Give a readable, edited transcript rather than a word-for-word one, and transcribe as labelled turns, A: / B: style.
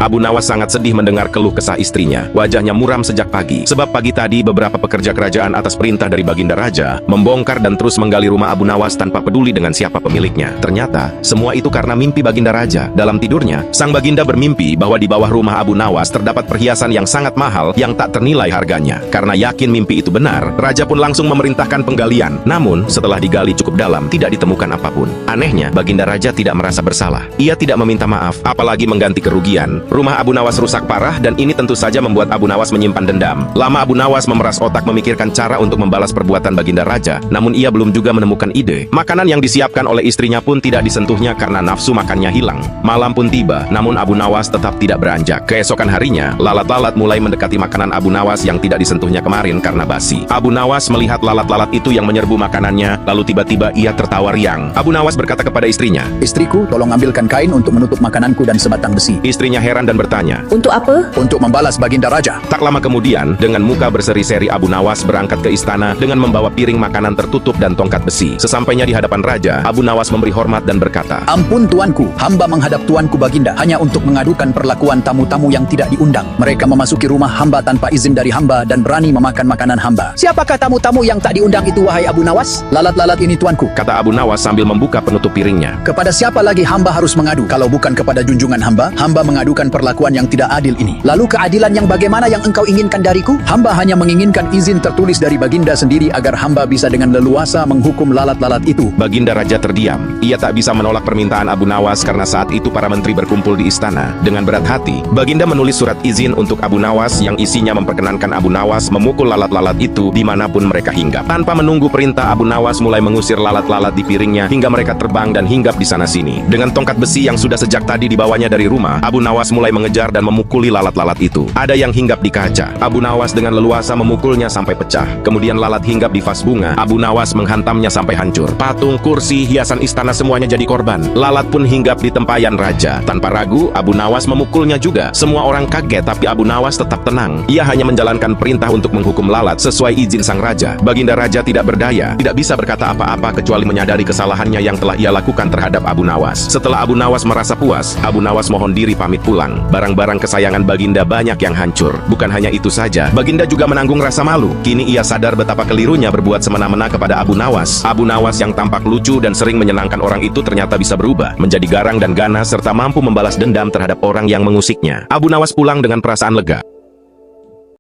A: Abu Nawas sangat sedih mendengar keluh kesah istrinya. Wajahnya muram sejak pagi. Sebab pagi tadi beberapa pekerja kerajaan atas perintah dari Baginda Raja membongkar dan terus menggali rumah Abu Nawas tanpa peduli dengan siapa pemiliknya. Ternyata, semua itu karena mimpi Baginda Raja. Dalam tidurnya, sang Baginda bermimpi bahwa di bawah rumah Abu Nawas terdapat perhiasan yang sangat mahal yang tak ternilai harganya. Karena yakin mimpi itu benar, Raja pun langsung memerintahkan penggalian. Namun, setelah digali cukup dalam, tidak ditemukan apapun. Anehnya, Baginda Raja tidak merasa bersalah. Ia tidak meminta maaf, apalagi mengganti kerugian. Rumah Abu Nawas rusak parah dan ini tentu saja membuat Abu Nawas menyimpan dendam. Lama Abu Nawas memeras otak memikirkan cara untuk membalas perbuatan Baginda Raja, namun ia belum juga menemukan ide. Makanan yang disiapkan oleh istrinya pun tidak disentuhnya karena nafsu makannya hilang. Malam pun tiba, namun Abu Nawas tetap tidak beranjak. Keesokan harinya, lalat-lalat mulai mendekati makanan Abu Nawas yang tidak disentuhnya kemarin karena basi. Abu Nawas melihat lalat-lalat itu yang menyerbu makanannya, lalu tiba-tiba ia tertawa riang. Abu Nawas berkata kepada istrinya,
B: "Istriku, tolong ambilkan kain untuk menutup makananku dan sebatang besi."
A: Istrinya heran dan bertanya,
C: "Untuk apa?"
B: "Untuk membalas Baginda Raja."
A: Tak lama kemudian, dengan muka berseri-seri Abu Nawas berangkat ke istana dengan membawa piring makanan tertutup dan tongkat besi. Sesampainya di hadapan Raja, Abu Nawas memberi hormat dan berkata,
B: "Ampun tuanku, hamba menghadap tuanku Baginda hanya untuk mengadukan perlakuan tamu-tamu yang tidak diundang. Mereka memasuki rumah hamba tanpa izin dari hamba dan berani memakan makanan hamba."
D: "Siapakah tamu-tamu yang tak diundang itu, wahai Abu Nawas?"
B: "Lalat-lalat ini tuanku."
A: kata Abu Nawas sambil membuka penutup piringnya.
B: "Kepada siapa lagi hamba harus mengadu? Kalau bukan kepada junjungan hamba mengadukan perlakuan yang tidak adil ini."
D: "Lalu keadilan yang bagaimana yang engkau inginkan dariku?"
B: "Hamba hanya menginginkan izin tertulis dari Baginda sendiri agar hamba bisa dengan leluasa menghukum lalat-lalat itu."
A: Baginda Raja terdiam. Ia tak bisa menolak permintaan Abu Nawas karena saat itu para menteri berkumpul di istana. Dengan berat hati, Baginda menulis surat izin untuk Abu Nawas yang isinya memperkenankan Abu Nawas memukul lalat-lalat itu dimanapun mereka hinggap. Tanpa menunggu perintah, Abu Nawas mulai mengusir lalat-lalat di piringnya hingga mereka terbang dan hinggap di sana-sini. Dengan tongkat besi yang sudah sejak tadi dibawanya dari rumah, Abu Nawas mulai mengejar dan memukuli lalat-lalat itu. Ada yang hinggap di kaca. Abu Nawas dengan leluasa memukulnya sampai pecah. Kemudian lalat hinggap di vas bunga. Abu Nawas menghantamnya sampai hancur. Patung, kursi, hiasan istana semuanya jadi korban. Lalat pun hinggap di tempayan raja. Tanpa ragu, Abu Nawas memukulnya juga. Semua orang kaget, tapi Abu Nawas tetap tenang. Ia hanya menjalankan perintah untuk menghukum lalat sesuai izin sang raja. Baginda Raja tidak berdaya, tidak bisa berkata apa-apa kecuali menyadari kesalahannya yang telah ia lakukan terhadap Abu Nawas. Setelah Abu Nawas merasa puas, Abu Nawas mohon diri pamit pulang. Barang-barang kesayangan Baginda banyak yang hancur. Bukan hanya itu saja, Baginda juga menanggung rasa malu. Kini ia sadar betapa kelirunya berbuat semena-mena kepada Abu Nawas. Abu Nawas yang tampak lucu dan sering menyenangkan orang itu ternyata bisa berubah menjadi garang dan ganas serta mampu membalas dendam terhadap orang yang mengusiknya. Abu Nawas pulang dengan perasaan lega.